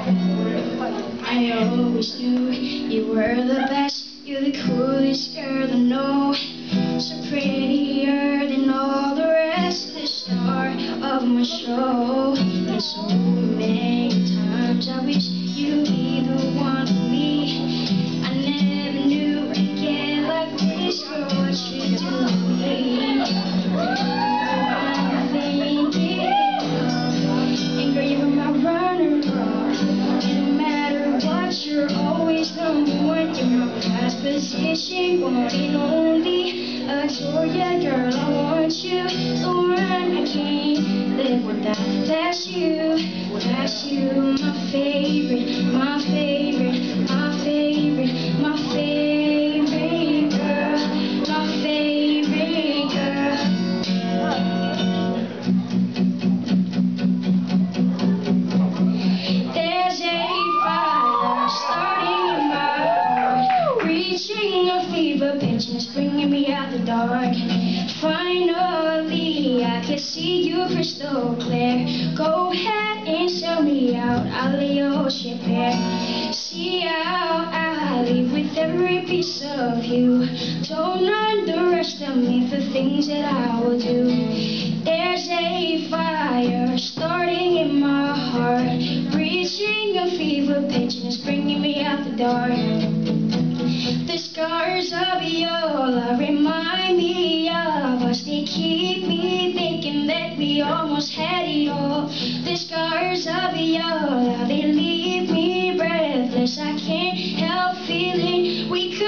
I always knew you were the best. You're the coolest girl I know. So prettier than all the rest. The star of my show. And so many times I wish you'd be the one for me. I never knew I'd get like this. Girl, what you do to me. I'm thinking of, and girl, you're my runner. You're always number one. You're my past position, one and only. Adore ya, girl, I want you. The one I can't live without. That's you, my favorite, my favorite, my favorite, my favorite girl, my favorite girl. There's a starting in my heart, reaching a fever pitch and it's bringing me out the dark. Finally, I can see you crystal clear. Go ahead and sell me out, I'll lay your ship bare. See how I leave with every piece of you. Don't underestimate the things that I will do. There's a fire starting in my heart, reaching a fever pitch and it's bringing me out the dark. The scars of Viola remind me of us. They keep me thinking that we almost had it all. The scars of Viola, they leave me breathless. I can't help feeling we